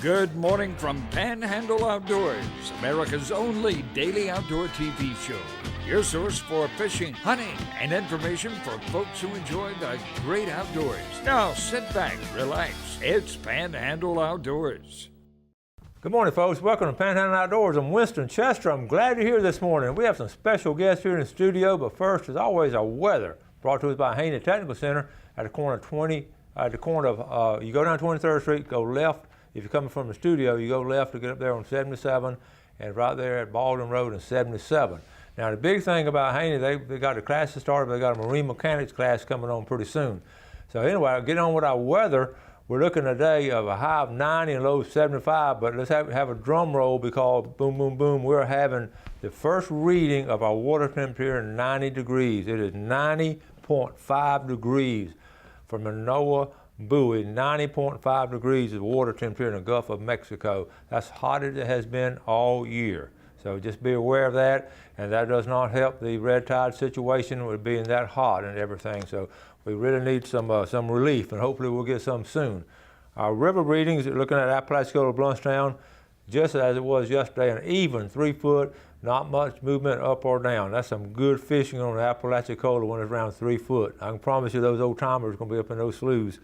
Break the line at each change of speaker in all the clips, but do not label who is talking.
Good morning from Panhandle Outdoors, America's only daily outdoor TV show. Your source for fishing, hunting, and information for folks who enjoy the great outdoors. Now sit back, relax. It's Panhandle Outdoors.
Good morning, folks. Welcome to Panhandle Outdoors. I'm Winston Chester. I'm glad you're here this morning. We have some special guests here in the studio, but first, as always, our weather. Brought to us by Haney Technical Center at the corner of you go down 23rd Street, go left. If you're coming from the studio, you go left to get up there on 77, and right there at Baldwin Road and 77. Now, the big thing about Haney, they got the classes started, but they got a marine mechanics class coming on pretty soon. So anyway, I'll get on with our weather. We're looking today of a high of 90 and low of 75, but let's have a drum roll because boom, boom, boom, we're having the first reading of our water temperature in 90 degrees. It is 90.5 degrees for Manoa Buoy, 90.5 degrees of water temperature in the Gulf of Mexico. That's hot as it has been all year. So just be aware of that, and that does not help the red tide situation with being that hot and everything. So we really need some relief, and hopefully we'll get some soon. Our river readings, looking at Apalachicola, Bluntstown, just as it was yesterday, an even 3 foot, not much movement up or down. That's some good fishing on the Apalachicola when it's around 3 foot. I can promise you those old timers are going to be up in those sloughs.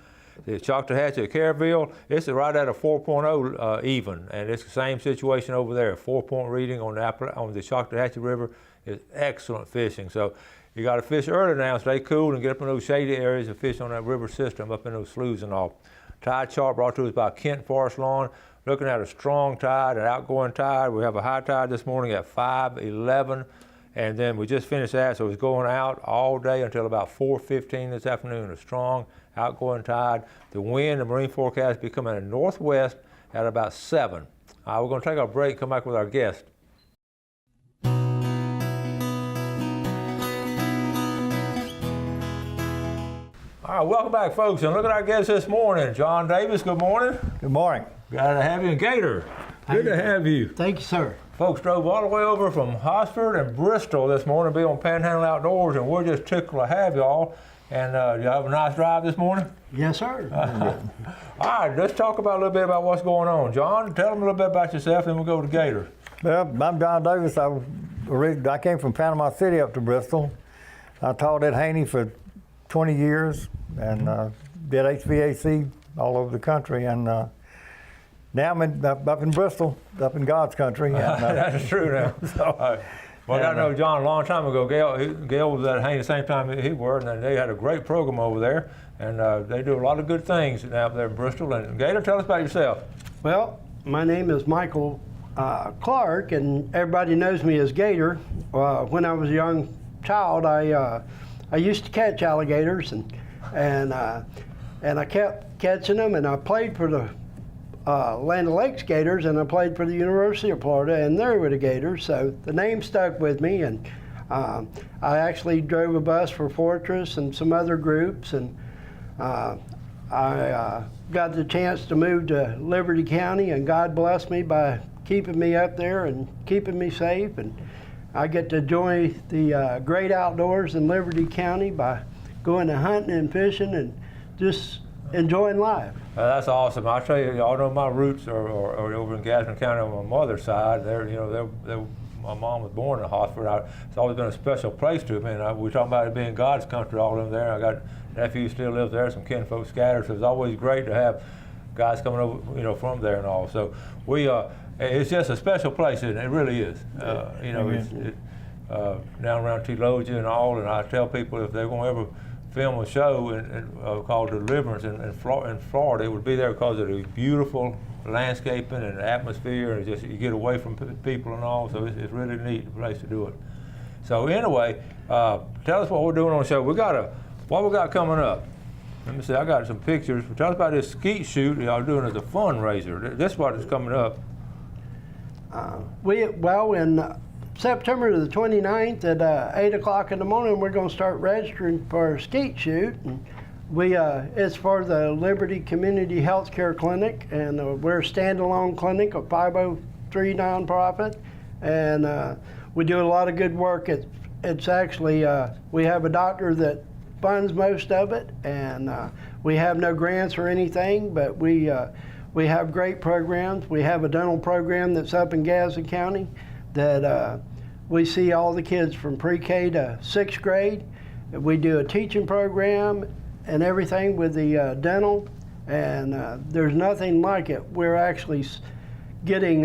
The Choctawhatchee at Caryville, it's right at a 4.0 even, and it's the same situation over there. 4-point reading on the Choctawhatchee River is excellent fishing. So you got to fish early now, stay cool, and get up in those shady areas and fish on that river system up in those sloughs and all. Tide chart brought to us by Kent Forest Lawn. Looking at a strong tide, an outgoing tide. We have a high tide this morning at 5:11, and then we just finished that, so it's going out all day until about 4:15 this afternoon. A strong outgoing tide. The wind, the marine forecast, becoming a northwest at about 7. We're going to take our break, come back with our guest. All right, welcome back, folks, and look at our guest this morning. John Davis, good morning.
Good morning.
Glad to have you. And Gator, good to have you.
Thank you, sir.
Folks drove all the way over from Hosford and Bristol this morning to be on Panhandle Outdoors, and we're just tickled to have y'all. And you have a nice drive this morning?
Yes, sir.
All right, let's talk about a little bit about what's going on. John, tell them a little bit about yourself, and we'll go to Gator.
Well, I'm John Davis. I came from Panama City up to Bristol. I taught at Haney for 20 years and did HVAC all over the country. And now I'm up in Bristol, up in God's country. And,
that's true now. So, well, I know John a long time ago. Gail was at Haney the same time he was, and they had a great program over there. And they do a lot of good things out there in Bristol. And Gator, tell us about yourself.
Well, my name is Michael Clark, and everybody knows me as Gator. When I was a young child, I used to catch alligators, and I kept catching them, and I played for the Land O'Lakes Gators, and I played for the University of Florida, and they were the Gators, so the name stuck with me. And I actually drove a bus for Fortress and some other groups, and I got the chance to move to Liberty County, and God blessed me by keeping me up there and keeping me safe. And I get to enjoy the great outdoors in Liberty County by going to hunting and fishing and just enjoying life.
That's awesome. I'll tell you, y'all know my roots are over in Gadsden County on my mother's side. My mom was born in Hosford. It's always been a special place to me. And we're talking about it being God's country, all in there. I got nephew still lives there, some kinfolk scattered. So it's always great to have guys coming over, from there and all. So it's just a special place, isn't it? It really is. It's down around Teologia and all. And I tell people if they're going to ever film a show called Deliverance in Florida, it would be there because of the beautiful landscaping and atmosphere, and just you get away from people and all. So it's really neat place to do it. So anyway, tell us what we're doing on the show. What we got coming up. Let me see. I got some pictures. Tell us about this skeet shoot y'all doing as a fundraiser. This is what is coming up.
In September the 29th at 8 o'clock in the morning, we're going to start registering for a skeet shoot. And it's for the Liberty Community Health Care Clinic, and we're a standalone clinic, a 503 nonprofit, and we do a lot of good work. It's actually, we have a doctor that funds most of it, and we have no grants or anything, but we we have great programs. We have a dental program that's up in Gadsden County that we see all the kids from pre-K to 6th grade. We do a teaching program and everything with the dental, and there's nothing like it. We're actually getting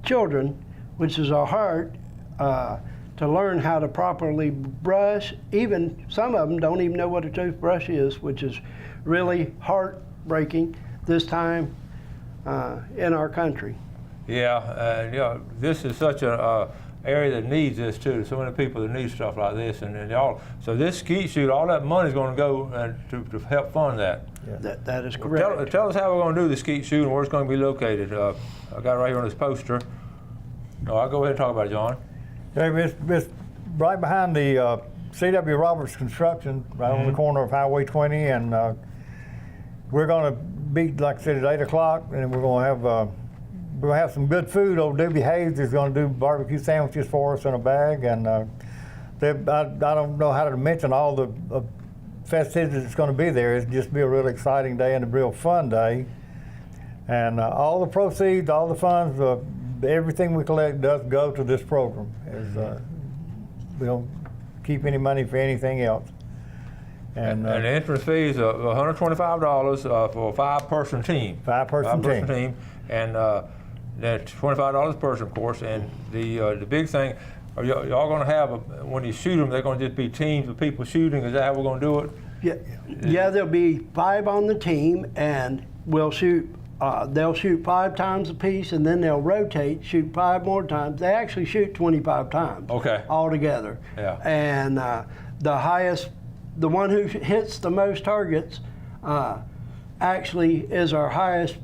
children, which is our heart, to learn how to properly brush. Even some of them don't even know what a toothbrush is, which is really heartbreaking this time in our country.
Yeah, this is such an area that needs this too. So many people that need stuff like this, and y'all. So this skeet shoot, all that money is going to go to help fund that.
Yeah.
That is correct.
Tell us how we're going to do the skeet shoot and where it's going to be located. I got it right here on this poster. No, I'll go ahead and talk about it, John.
It's right behind the C.W. Roberts Construction, right on the corner of Highway 20, and we're going to be, like I said, at 8 o'clock, and we're going to have some good food. Old Doobie Hayes is going to do barbecue sandwiches for us in a bag, and I don't know how to mention all the festivities that's going to be there. It'll just be a really exciting day and a real fun day. And all the proceeds, all the funds, everything we collect does go to this program. We don't keep any money for anything else. And
the entrance fee is $125 for a five-person team.
Five-person team.
And that's $25 a person, of course. And the big thing, are y'all going to have, when you shoot them, they're going to just be teams of people shooting? Is that how we're going to do it?
Yeah, there'll be 5 on the team, and we'll shoot. They'll shoot 5 times a piece, and then they'll rotate, shoot 5 more times. They actually shoot 25 times.
Okay.
Altogether.
Yeah.
And the one who hits the most targets, actually is our highest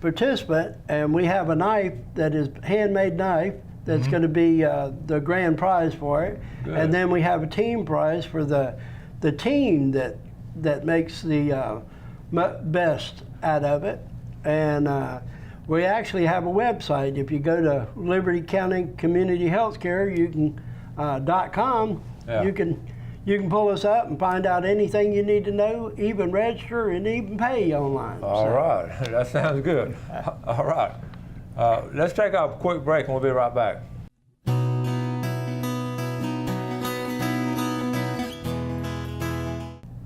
participant, and we have a knife that is handmade knife that's going to be the grand prize for it.
Good.
And then we have a team prize for the team that makes the best out of it. And we actually have a website. If you go to Liberty County Community Healthcare, you can .com, you can pull us up and find out anything you need to know, even register and even pay online.
All right, that sounds good. All right, let's take a quick break and we'll be right back.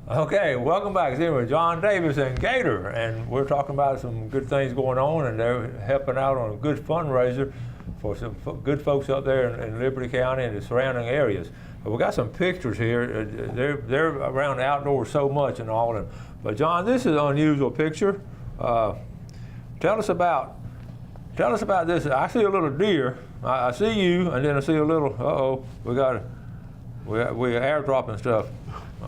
Okay, welcome back. It's here with John Davis and Gator, and we're talking about some good things going on, and they're helping out on a good fundraiser for some good folks up there in Liberty County and the surrounding areas. We got some pictures here. They're around outdoors so much and all. But John, this is an unusual picture. Tell us about this. I see a little deer. I see you, and then I see a little. We're airdropping stuff.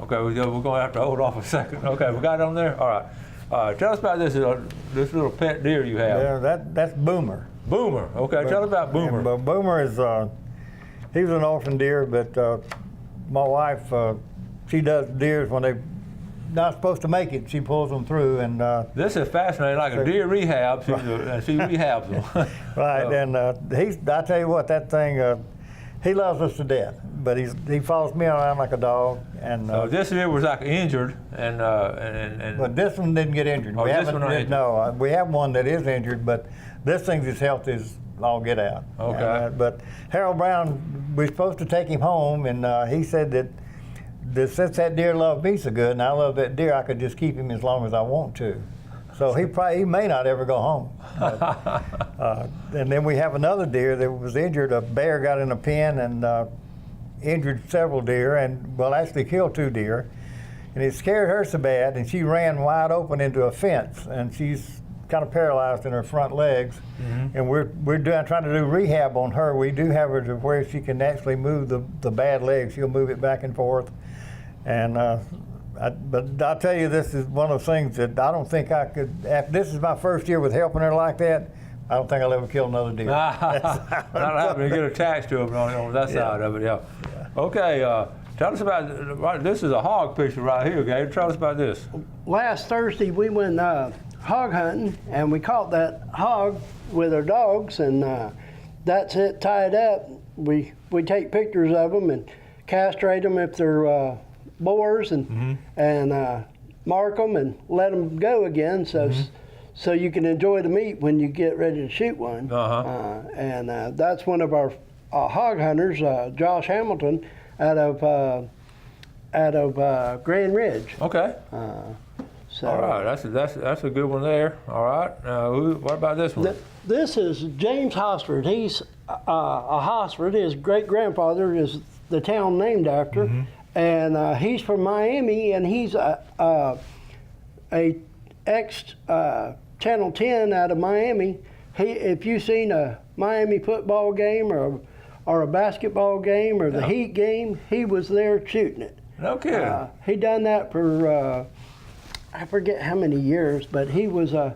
Okay, we're going to have to hold off a second. Okay, we got it on there. All right. Tell us about this little pet deer you have.
Yeah, that's Boomer.
Boomer. Okay, tell us about Boomer.
Yeah, Boomer is he's an orphan deer, but my wife, she does deers when they're not supposed to make it. She pulls them through, and
this is fascinating, like a deer rehab. She rehabs them.
Right, and I tell you what, that thing, he loves us to death, but he follows me around like a dog. And
this deer was like injured, and
but this one didn't get injured.
Oh, this one not injured.
No, we have one that is injured, but this thing's health is all get out.
Okay.
But Harold Brown, we're supposed to take him home, and he said that since that deer loved me so good, and I love that deer, I could just keep him as long as I want to. So he may not ever go home. But, and then we have another deer that was injured. A bear got in a pen and injured several deer, and actually killed 2 deer. And it scared her so bad, and she ran wide open into a fence, and she's kind of paralyzed in her front legs. Mm-hmm. And we're trying to do rehab on her. We do have her to where she can actually move the bad leg. She'll move it back and forth. And but I'll tell you, this is one of those things that I don't think I could. After this is my first year with helping her like that, I don't think I'll ever kill another deer.
Not having to get attached to them on that side of it. Yeah. Okay. Tell us about this. Is a hog picture right here, Gator. Tell us about this.
Last Thursday we went hog hunting, and we caught that hog with our dogs, and that's it tied up. We take pictures of them and castrate them if they're boars, and mark them and let them go again, so you can enjoy the meat when you get ready to shoot one. And that's one of our hog hunters, Josh Hamilton, out of Grand Ridge.
Okay.
So
all right, that's a good one there. All right. What about this one?
This is James Hosford. He's a Hosford. His great grandfather is the town named after, and he's from Miami, and he's a ex Channel 10 out of Miami. If you've seen a Miami football game or a basketball game or the Heat game, he was there shooting it.
No kidding.
He done that for I forget how many years, but he was a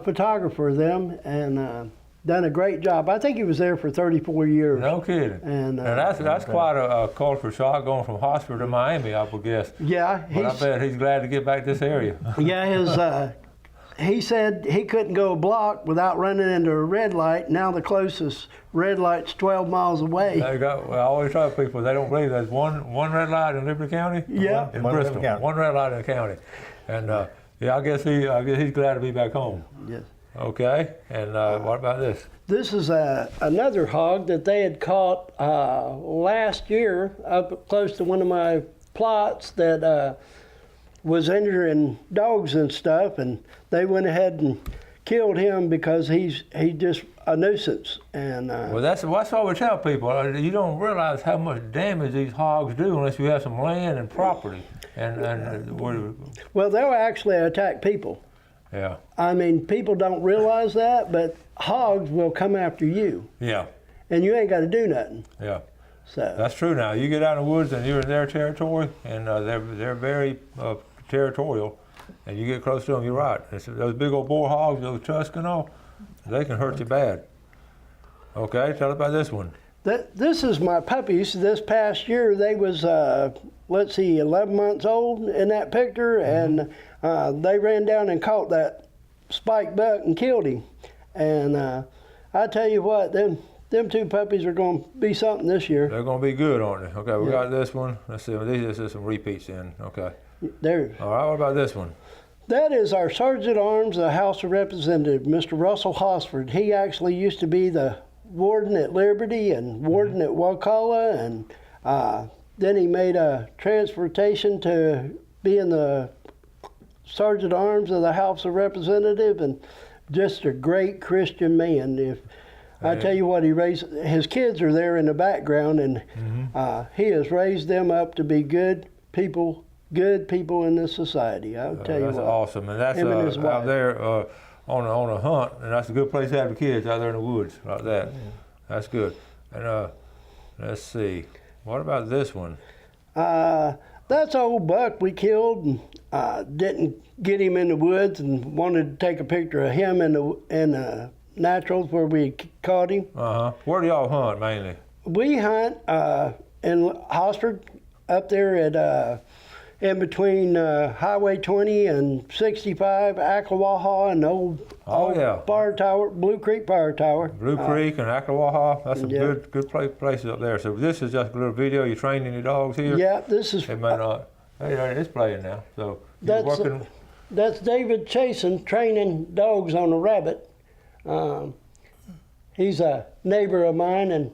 photographer for them and done a great job. I think he was there for 34 years.
No kidding. And that's quite a culture shock going from Hosford to Miami, I would guess.
Yeah.
But I bet he's glad to get back to this area.
Yeah, he said he couldn't go a block without running into a red light. Now the closest red light's 12 miles away.
I always tell people, they don't believe there's one red light in Liberty County.
Yeah.
In Bristol. One red light in the county. And I guess he's glad to be back home.
Yes.
Okay. And what about this?
This is another hog that they had caught last year up close to one of my plots that was injuring dogs and stuff, and they went ahead and killed him because he's just a nuisance. And
well, that's what we tell people. You don't realize how much damage these hogs do unless you have some land and property.
Well, they'll actually attack people.
Yeah.
I mean, people don't realize that, but hogs will come after you.
Yeah.
And you ain't got to do nothing.
Yeah.
So
that's true. Now you get out in the woods and you're in their territory, and they're very territorial, and you get close to them. You're right. Those big old boar hogs, those tusks and all, they can hurt you bad. Okay, tell us about this one.
This is my puppies. This past year, they was 11 months old in that picture, and they ran down and caught that spike buck and killed him. And I tell you what, them two puppies are going to be something this year.
They're going to be good, aren't they? Okay, we got this one. Let's see. These are some repeats in. Okay.
There.
All right. What about this one?
That is our Sergeant at Arms, the House of Representatives, Mr. Russell Hosford. He actually used to be the warden at Liberty and warden at Wakulla, and then he made a transportation to being the Sergeant at Arms of the House of Representatives, and just a great Christian man. I tell you what, his kids are there in the background, and he has raised them up to be good people in this society. I'll tell you what.
That's awesome, and that's out there on a hunt, and that's a good place to have the kids out there in the woods like that. Yeah. That's good. And let's see, what about this one?
That's an old buck we killed and didn't get him in the woods, and wanted to take a picture of him in the naturals where we caught him.
Where do y'all hunt mainly?
We hunt in Hosford, up there at in between Highway 20 and 65, Acklawaha, and the old fire tower, Blue Creek Fire Tower.
Blue Creek and Acklawaha, that's some good places up there. So this is just a little video. You're training your dogs here?
Yeah, this is...
It may not... It's playing now. So
that's David Chasen training dogs on a rabbit. He's a neighbor of mine, and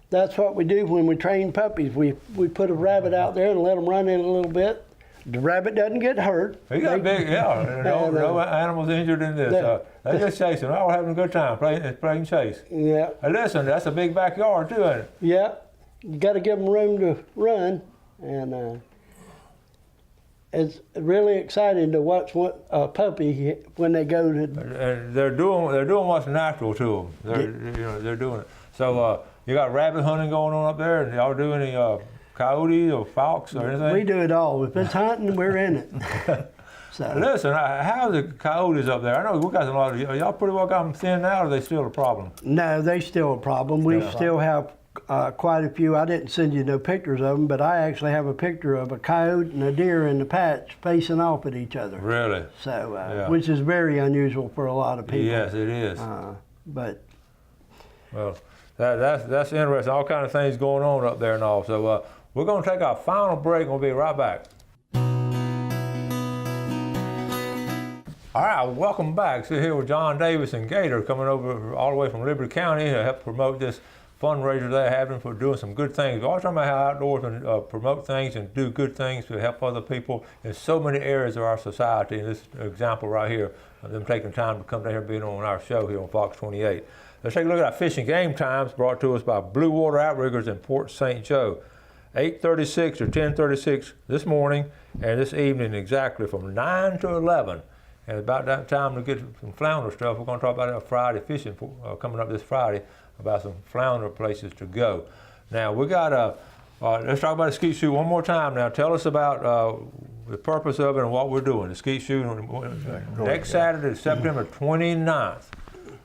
that's what we do when we train puppies. We put a rabbit out there and let them run in a little bit. The rabbit doesn't get hurt.
He got big, no animals injured in this. They just chasing. We're all having a good time playing chase.
Yeah.
And listen, that's a big backyard too, ain't it?
Yeah. You got to give them room to run, and it's really exciting to watch a puppy when they go to.
And they're doing what's natural to them. They're doing it. So you got rabbit hunting going on up there, and y'all do any coyotes or fox or anything?
We do it all. If it's hunting, we're in it. So.
Listen, how are the coyotes up there? I know we got a lot of y'all pretty well got them thinned out, or are they still a problem?
No, they're still a problem. We still have quite a few. I didn't send you no pictures of them, but I actually have a picture of a coyote and a deer in the patch facing off at each other.
Really?
So, which is very unusual for a lot of people.
Yes, it is.
But
well, that's interesting. All kind of things going on up there and all. So we're going to take our final break, and we'll be right back. All right, welcome back. So here with John Davis and Gator coming over all the way from Liberty County to help promote this fundraiser they're having for doing some good things. We're always talking about how outdoors can promote things and do good things to help other people in so many areas of our society. And this example right here of them taking time to come down here and being on our show here on Fox 28. Let's take a look at our fishing game times brought to us by Blue Water Outriggers in Port St. Joe. 8:36 or 10:36 this morning and this evening exactly from 9 to 11. And about that time to get some flounder stuff. We're going to talk about that Friday fishing coming up this Friday about some flounder places to go. Now we got let's talk about the skeet shoot one more time. Now tell us about the purpose of it and what we're doing. The skeet shoot next Saturday, September 29th,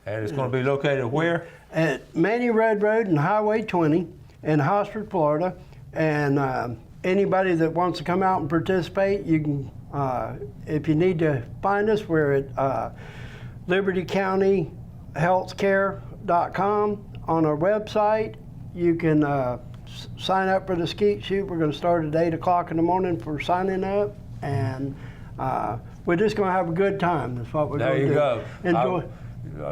and it's going to be located where?
At Manny Red Road and Highway 20 in Hosford, Florida. And anybody that wants to come out and participate, you can. If you need to find us, we're at libertycountyhealthcare.com on our website. You can sign up for the skeet shoot. We're going to start at 8 o'clock in the morning for signing up, and we're just going to have a good time. That's what we're going to do.
There you go.
Enjoy.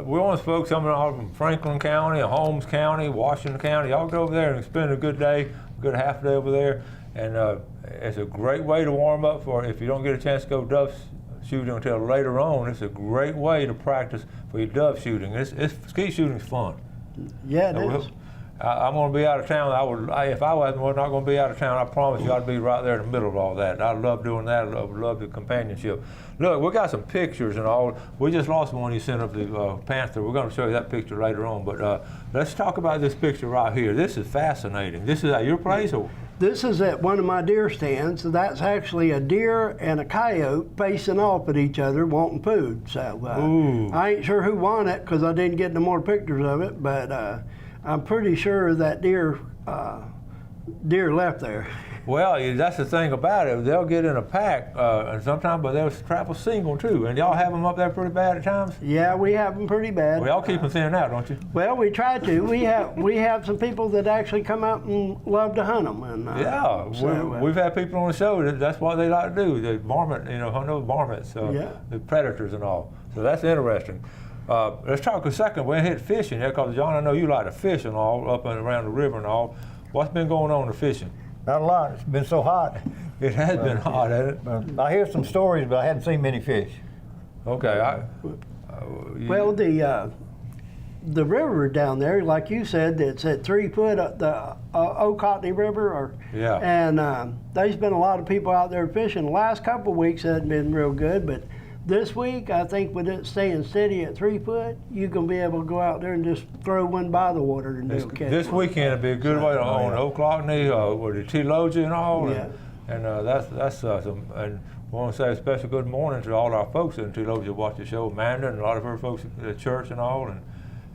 We want folks coming all from Franklin County, Holmes County, Washington County. Y'all go over there and spend a good day, a good half day over there. And it's a great way to warm up for if you don't get a chance to go dove shooting until later on. It's a great way to practice for your dove shooting. Skeet shooting's fun.
Yeah, it is.
I'm going to be out of town. If I wasn't not going to be out of town, I promise you I'd be right there in the middle of all that. I love doing that. I love the companionship. Look, we got some pictures and all. We just lost one you sent of the panther. We're going to show you that picture later on. But let's talk about this picture right here. This is fascinating. This is at your place? Or?
This is at one of my deer stands. That's actually a deer and a coyote facing off at each other wanting food. So I ain't sure who won it because I didn't get no more pictures of it, but I'm pretty sure that deer left there.
Well, that's the thing about it. They'll get in a pack, and sometimes, but they'll travel single too. And y'all have them up there pretty bad at times.
Yeah, we have them pretty bad.
Well, y'all keep them thinning out, don't you?
Well, we try to. We have some people that actually come out and love to hunt them. And
we've had people on the show that's what they like to do. They varmint, hunt those varmints, the predators and all. So that's interesting. Let's talk a second. We hit fishing here, because John, I know you like to fish and all up and around the river and all. What's been going on in the fishing?
Not a lot. It's been so hot.
It has been hot, hasn't it?
I hear some stories, but I hadn't seen many fish.
Okay.
Well, the river down there, like you said, it's at 3 foot up the Ocotney River. And there's been a lot of people out there fishing. The last couple of weeks hasn't been real good, but this week, I think with it staying steady at 3 foot, you're going to be able to go out there and just throw one by the water and catch
this
one.
weekend would be a good way to own Ocotney, with the T-Logia and all.
Yeah.
And that's some. And we want to say a special good morning to all our folks in T-Logia watch the show, Amanda and a lot of her folks at the church and all.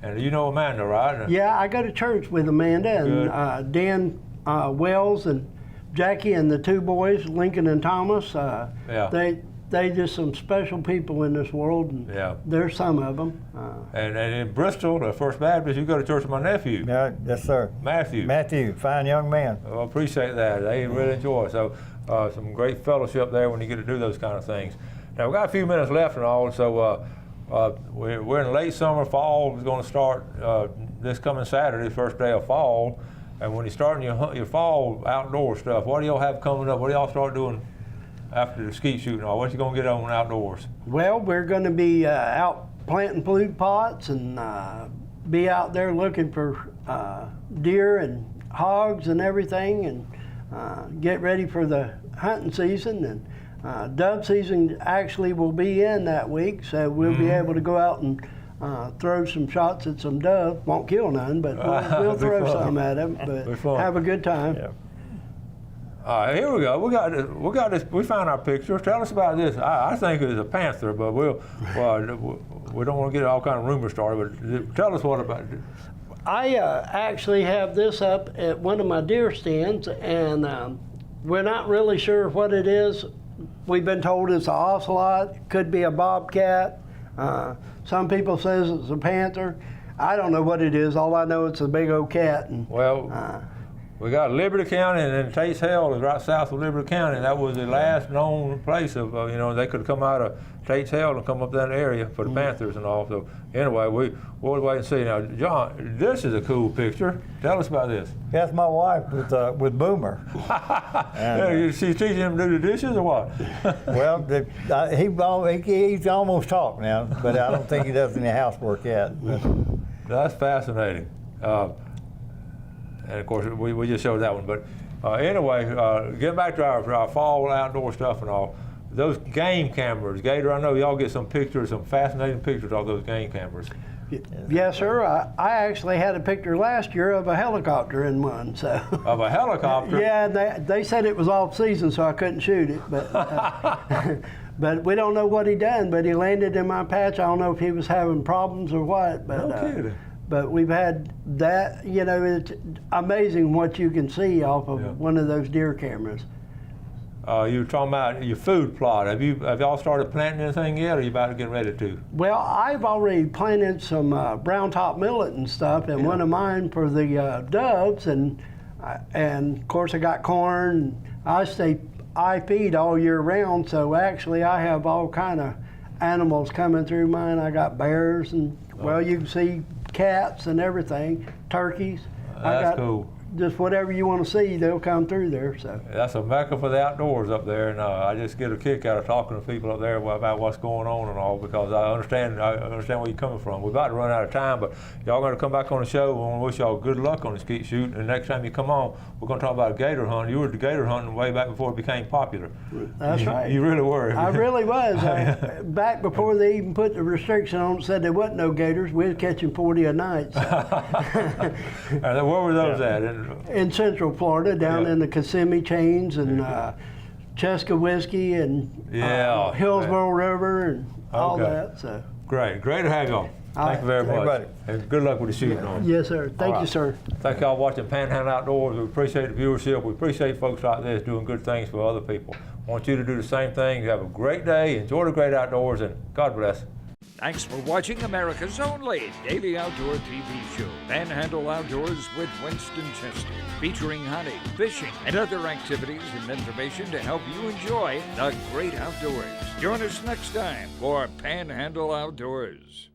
And you know Amanda, right?
Yeah, I go to church with Amanda and Dan Wells and Jackie and the two boys, Lincoln and Thomas. They just some special people in this world, and there's some of them.
And in Bristol, the First Baptist, you go to church with my nephew.
Yeah, yes, sir.
Matthew,
fine young man.
Well, I appreciate that. They really enjoy it. So some great fellowship there when you get to do those kind of things. Now, we've got a few minutes left and all, so we're in late summer. Fall is going to start this coming Saturday, first day of fall. And when you're starting your fall outdoor stuff, what do y'all have coming up? What do y'all start doing after the skeet shooting? Or what you gonna get on outdoors?
Well, we're going to be out planting food pots and be out there looking for deer and hogs and everything, and get ready for the hunting season. And dove season actually will be in that week, so we'll be able to go out and throw some shots at some dove. Won't kill none, but we'll throw some at them. But have a good time.
Yeah.
All right, here we go. We got this. We found our picture. Tell us about this. I think it was a panther, but we don't want to get all kind of rumors started. But tell us what about it.
I actually have this up at one of my deer stands, and we're not really sure what it is. We've been told it's an ocelot. Could be a bobcat. Some people says it's a panther. I don't know what it is. All I know it's a big old cat. And,
We got Liberty County, and then Tate's Hell is right south of Liberty County. That was the last known place of, you know, they could come out of Tate's Hell and come up that area for the Panthers and all. So anyway, we'll wait and see. Now, John, this is a cool picture. Tell us about this.
That's my wife with Boomer. And,
She's teaching him to do the dishes or what?
well, he's almost talked now, but I don't think he does any housework yet.
That's fascinating. And of course, we just showed that one. But anyway, getting back to our fall outdoor stuff and all, those game cameras, Gator, I know y'all get some pictures, some fascinating pictures of those game cameras.
Yes, sir. I actually had a picture last year of a helicopter in one. So.
Of a helicopter?
Yeah, they said it was off season, so I couldn't shoot it. But but we don't know what he done. But he landed in my patch. I don't know if he was having problems or what. But,
no kidding.
But we've had that. You know, it's amazing what you can see off of one of those deer cameras.
You were talking about your food plot. Have y'all started planting anything yet, or are you about to get ready to?
Well, I've already planted some brown top millet and stuff, and one of mine for the doves, and of course I got corn. I feed all year round, so actually I have all kind of animals coming through mine. I got bears and well, you can see cats and everything, turkeys.
That's cool.
Just whatever you want to see, they'll come through there. So
that's a mecca for the outdoors up there, and I just get a kick out of talking to people up there about what's going on and all, because I understand where you're coming from. We're about to run out of time, but y'all going to come back on the show. We want to wish y'all good luck on the skeet shoot. And next time you come on, we're going to talk about gator hunting. You were gator hunting way back before it became popular.
That's right.
You really were.
I really was. Back before they even put the restriction on, said there wasn't no gators. We was catching 40 a night. So.
Where were those at?
In Central Florida, down in the Kissimmee chains and Cheska Whiskey and Hillsborough River and all that. So
great to have you on. Thank you very much. And good luck with the shooting on.
Yes, sir. Thank you, sir.
Thank y'all for watching Panhandle Outdoors. We appreciate the viewership. We appreciate folks like this doing good things for other people. I want you to do the same thing. You have a great day. Enjoy the great outdoors, and God bless.
Thanks for watching America's only daily outdoor TV show, Panhandle Outdoors with Winston Chester, featuring hunting, fishing, and other activities and information to help you enjoy the great outdoors. Join us next time for Panhandle Outdoors.